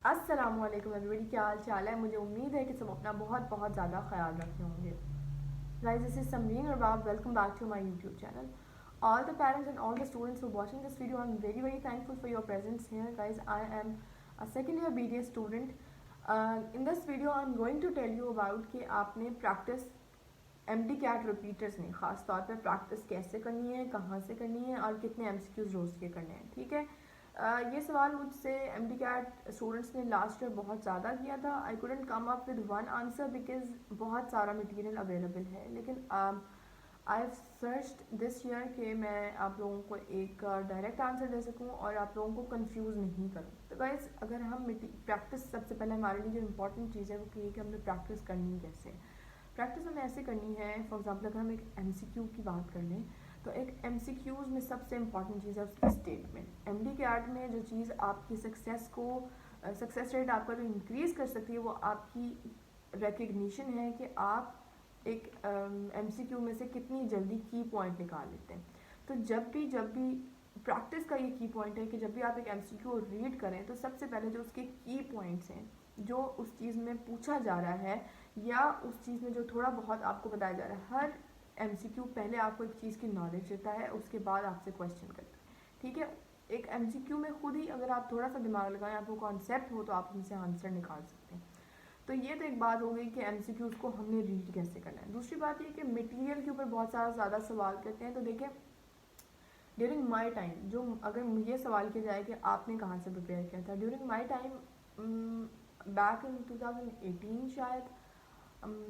अस्सलामुअलैकुम एवरीबॉडी, क्या हाल चाल है। मुझे उम्मीद है कि सब अपना बहुत बहुत ज़्यादा ख्याल रखे होंगे। Guys, this is Samreen Rabab. Welcome back to my YouTube channel. All the parents and all the students who are watching this video, I'm very thankful for your presence here. Guys, I am a second year BDS student. In this video I'm going to tell you about कि आपने practice MD cat repeaters ने ख़ास तौर पे practice कैसे करनी है, कहाँ से करनी है और कितने MCQs रोज़ के करने हैं। ठीक है, ये सवाल मुझसे MD कैट स्टूडेंट्स ने लास्ट ईयर बहुत ज़्यादा किया था। I couldn't come up with one answer because बहुत सारा मटेरियल अवेलेबल है, लेकिन I have searched this year कि मैं आप लोगों को एक डायरेक्ट आंसर दे सकूं और आप लोगों को कंफ्यूज नहीं करूं। तो गाइस, अगर हम प्रैक्टिस, सबसे पहले हमारे लिए जो इम्पोर्टेंट चीज़ है वो ये कि हमने प्रैक्टिस करनी कैसे। प्रैक्टिस हमें ऐसे करनी है, फॉर एग्जांपल अगर हम एक MCQ की बात कर लें तो एक MCQs में सबसे इम्पॉर्टेंट चीज़ है उसकी स्टेटमेंट। MD कैट में जो चीज़ आपकी सक्सेस रेट आपका जो इंक्रीज़ कर सकती है वो आपकी रिकग्निशन है कि आप एक MCQ में से कितनी जल्दी की पॉइंट निकाल लेते हैं। तो जब भी प्रैक्टिस का ये की पॉइंट है कि जब भी आप एक MCQ रीड करें तो सबसे पहले जो उसके की पॉइंट्स हैं, जो उस चीज़ में पूछा जा रहा है या उस चीज़ में जो थोड़ा बहुत आपको बताया जा रहा है, हर MCQ पहले आपको एक चीज़ की नॉलेज देता है, उसके बाद आपसे क्वेश्चन करता है। ठीक है, एक MCQ में खुद ही अगर आप थोड़ा सा दिमाग लगाएं, आपको कॉन्सेप्ट हो तो आप उनसे आंसर निकाल सकते हैं। तो ये तो एक बात हो गई कि MCQs को हमने रीड कैसे करना है। दूसरी बात ये कि मटेरियल के ऊपर बहुत सारा ज़्यादा सवाल करते हैं। तो देखिए, ड्यूरिंग माई टाइम, जो अगर ये सवाल किया जाए कि आपने कहाँ से प्रिपेयर किया था, during my time back in 2018 शायद,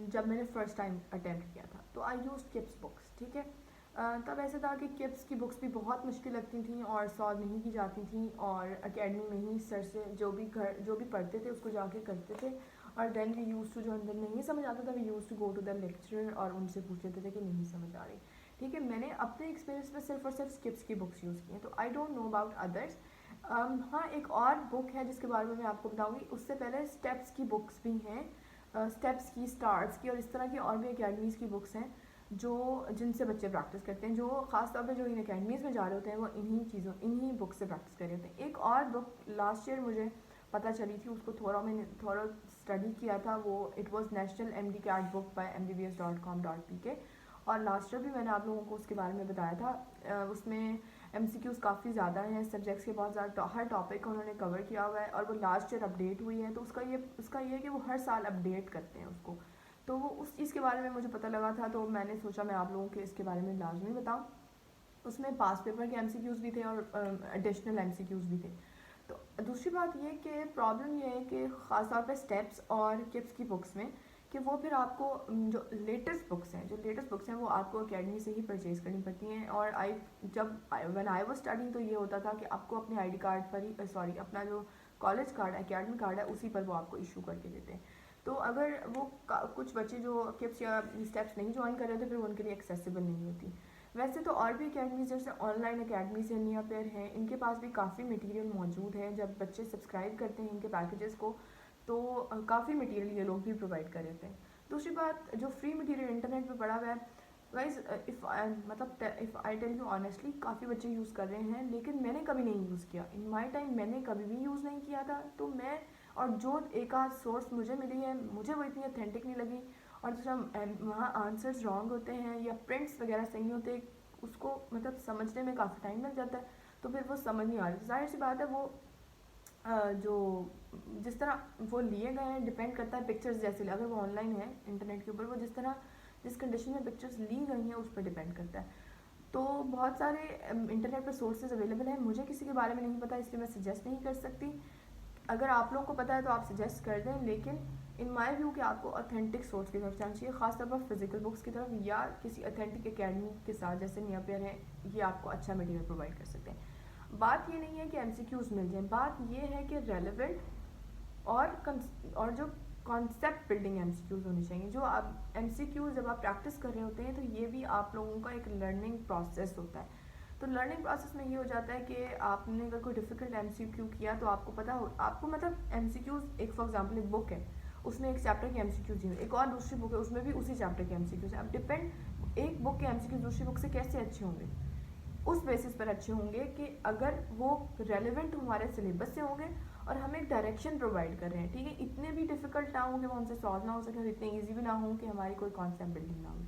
जब मैंने फ़र्स्ट टाइम अटेम्प्ट किया था तो आई यूज किप्स बुक्स। ठीक है, तब ऐसा था कि किप्स की बुक्स भी बहुत मुश्किल लगती थी और सॉल्व नहीं की जाती थी, और एकेडमी में ही सर से जो भी पढ़ते थे उसको जाके करते थे। और देन वी यूज़ टू, जो अंदर नहीं समझ आता था, we use to go to the lecturer और उनसे पूछ लेते थे कि नहीं समझ आ रही। ठीक है, मैंने अपने एक्सपीरियंस में सिर्फ और सिर्फ स्किप्स की बुक्स यूज़ की हैं, तो I don't know about others. हाँ, एक और बुक है जिसके बारे में मैं आपको बताऊँगी। उससे पहले स्टेप्स की बुक्स भी हैं, स्टेप्स की, स्टार्ट्स की और इस तरह की और भी अकेडमीज़ की बुक्स हैं जो जिनसे बच्चे प्रैक्टिस करते हैं। जो ख़ास तौर पे जो इन अकेडमीज़ में जा रहे होते हैं वो इन्हीं बुक से प्रैक्टिस कर रहे होते हैं। एक और बुक लास्ट ईयर मुझे पता चली थी, उसको मैंने थोड़ा स्टडी किया था, वो it was national MD cat book by mbbs.com.pk, और लास्ट ईयर भी मैंने आप लोगों को उसके बारे में बताया था। उसमें MCQs काफ़ी ज़्यादा हैं, सब्जेक्ट्स के बहुत ज़्यादा, हर टॉपिक का उन्होंने कवर किया हुआ है और वो लास्ट ईयर अपडेट हुई है। तो उसका ये है कि वो हर साल अपडेट करते हैं उसको। तो वो उस चीज़ के बारे में मुझे पता लगा था, तो मैंने सोचा मैं आप लोगों के इसके बारे में लाजमी बताऊँ। उसमें पास पेपर के MCQs भी थे और एडिशनल MCQs भी थे। तो दूसरी बात ये कि प्रॉब्लम ये है कि ख़ास तौर पे स्टेप्स और किप्स की बुक्स में कि वो फिर आपको जो लेटेस्ट बुक्स हैं वो आपको एकेडमी से ही परचेज़ करनी पड़ती हैं। और व्हेन आई वाज स्टडिंग तो ये होता था कि आपको अपने ID कार्ड पर ही, सॉरी, अपना जो कॉलेज कार्ड, एकेडमी कार्ड है, उसी पर वो आपको इशू करके देते हैं। तो अगर वो कुछ बच्चे जो किप्स या स्टेप्स नहीं ज्वाइन कर रहे थे, फिर वो उनके लिए एक्सेसिबल नहीं होती। वैसे तो और भी अकेडमीज जैसे ऑनलाइन अकेडमीज हैं, निया पेयर हैं, इनके पास भी काफ़ी मटेरियल मौजूद है। जब बच्चे सब्सक्राइब करते हैं इनके पैकेजेस को तो काफ़ी मटेरियल ये लोग भी प्रोवाइड कर देते हैं। दूसरी बात, जो फ्री मटेरियल इंटरनेट पे पड़ा हुआ है guys, if I tell you honestly, काफ़ी बच्चे यूज़ कर रहे हैं, लेकिन मैंने कभी नहीं यूज़ किया। इन माई टाइम मैंने कभी भी यूज़ नहीं किया था। तो मैं, और जो एक आध सोर्स मुझे मिली है, मुझे वो इतनी अथेंटिक नहीं लगी। और दूसरा, वहाँ आंसर्स रॉन्ग होते हैं या प्रिंट्स वगैरह सही नहीं होते, उसको मतलब समझने में काफ़ी टाइम लग जाता है, तो फिर वो समझ नहीं आ रही। जाहिर सी बात है, वो जो जिस तरह वो लिए गए हैं डिपेंड करता है पिक्चर्स जैसे, अगर वो ऑनलाइन है इंटरनेट के ऊपर, वो जिस कंडीशन में पिक्चर्स ली गई हैं उस पर डिपेंड करता है। तो बहुत सारे इंटरनेट पर सोर्सेज अवेलेबल हैं, मुझे किसी के बारे में नहीं पता इसलिए मैं सजेस्ट नहीं कर सकती। अगर आप लोगों को पता है तो आप सजेस्ट कर दें, लेकिन इन माई व्यू कि आपको ऑथेंटिक सोर्स की तरफ जाना चाहिए, खासतौर पर फिजिकल बुक्स की तरफ या किसी ऑथेंटिक एकेडमी के साथ, जैसे निया पेयर है, ये आपको अच्छा मटेरियल प्रोवाइड कर सकते हैं। बात ये नहीं है कि MCQs मिल जाए, बात ये है कि रेलिवेंट और जो कॉन्सेप्ट बिल्डिंग MCQs होनी चाहिए। जो आप MCQs जब आप प्रैक्टिस कर रहे होते हैं तो ये भी आप लोगों का एक लर्निंग प्रोसेस होता है। तो लर्निंग प्रोसेस में ये हो जाता है कि आपने अगर कोई डिफ़िकल्ट MCQ किया तो आपको मतलब MCQs, एक फॉर एग्जांपल एक बुक है, उसमें एक चैप्टर के MCQs हैं, एक और दूसरी बुक है उसमें भी उसी चैप्टर के MCQs हैं। अब डिपेंड, एक बुक के MCQs दूसरी बुक से कैसे अच्छे होंगे, उस बेसिस पर अच्छे होंगे कि अगर वो रेलिवेंट हमारे सिलेबस से होंगे और हम एक डायरेक्शन प्रोवाइड कर रहे हैं, ठीक है। इतने भी डिफिकल्ट ना हो कि वो हमसे सॉल्व ना हो सके और इतने ईजी भी ना हो कि हमारी कोई कॉन्सेप्ट बिल्डिंग ना हो,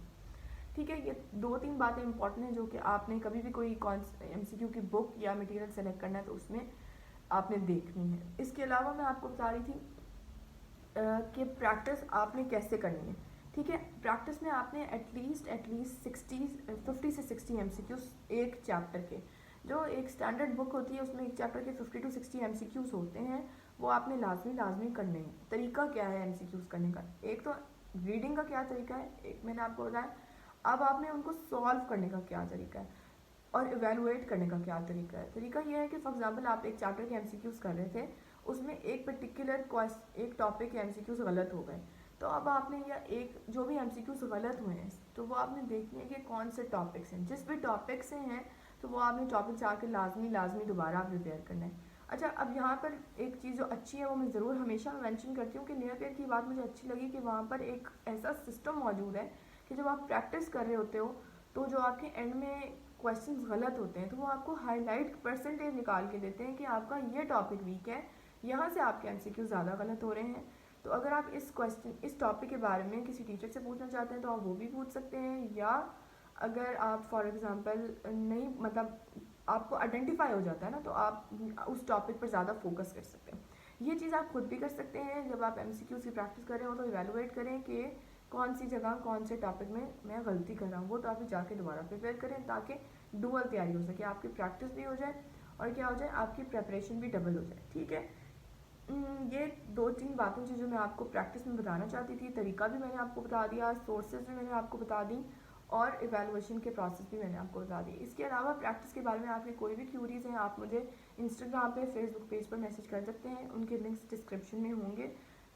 ठीक है। ये 2-3 बातें इंपॉर्टेंट हैं जो कि आपने कभी भी कोई MCQ की बुक या मटेरियल सेलेक्ट करना है तो उसमें आपने देखनी है। इसके अलावा मैं आपको बता रही थी कि प्रैक्टिस आपने कैसे करनी है, ठीक है। प्रैक्टिस में आपने एटलीस्ट 50 से 60 MCQs एक चैप्टर के, जो एक स्टैंडर्ड बुक होती है उसमें एक चैप्टर के 50 to 60 MCQs होते हैं, वो आपने लाजमी करने हैं। तरीका क्या है MCQs करने का? एक तो रीडिंग का क्या तरीका है, एक मैंने आपको बताया। अब आपने उनको सॉल्व करने का क्या तरीका है और इवेलुएट करने का क्या तरीका है। तरीका यह है कि फॉर एग्जांपल आप एक चैप्टर के MCQs कर रहे थे, उसमें एक पर्टिकुलर एक टॉपिक के MCQs गलत हो गए, तो अब आपने या एक जो भी MCQs गलत हुए हैं तो वो आपने देखने हैं कि कौन से टॉपिक्स हैं, जिस भी टॉपिक से हैं तो वो आपने टॉपिक से आके लाजमी दोबारा प्रिपेयर करना है। अच्छा, अब यहाँ पर एक चीज़ जो अच्छी है वो मैं ज़रूर हमेशा मेंशन करती हूँ कि नियर पेयर की बात मुझे अच्छी लगी कि वहाँ पर एक ऐसा सिस्टम मौजूद है कि जब आप प्रैक्टिस कर रहे होते हो तो जो आपके एंड में क्वेश्चंस गलत होते हैं तो वो आपको हाईलाइट परसेंटेज निकाल के देते हैं कि आपका ये टॉपिक वीक है, यहाँ से आपके MCQ ज़्यादा गलत हो रहे हैं। तो अगर आप इस टॉपिक के बारे में किसी टीचर से पूछना चाहते हैं तो आप वो भी पूछ सकते हैं, या अगर आप फॉर एग्जांपल नहीं मतलब आपको आइडेंटिफाई हो जाता है ना, तो आप उस टॉपिक पर ज़्यादा फोकस कर सकते हैं। ये चीज़ आप खुद भी कर सकते हैं। जब आप MCQs की प्रैक्टिस कर रहे हो तो इवेलुएट करें कि कौन सी जगह कौन से टॉपिक में मैं गलती कर रहा हूँ, वो टॉपिक जाके दोबारा प्रिपेयर करें ताकि डुअल तैयारी हो सके, आपकी प्रैक्टिस भी हो जाए और क्या हो जाए, आपकी प्रेपरेशन भी डबल हो जाए, ठीक है। ये 2-3 बातें थी जो मैं आपको प्रैक्टिस में बताना चाहती थी। तरीका भी मैंने आपको बता दिया, सोर्सेज भी मैंने आपको बता दी और इवैल्यूएशन के प्रोसेस भी मैंने आपको बता दी। इसके अलावा प्रैक्टिस के बारे में आपके कोई भी क्यूरीज हैं आप मुझे इंस्टाग्राम पे, फेसबुक पेज पर मैसेज कर सकते हैं, उनके लिंक्स डिस्क्रिप्शन में होंगे।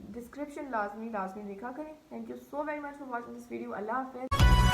डिस्क्रिप्शन लाजमी देखा करें। Thank you so very much for watching this video. अल्लाह हाफिज़।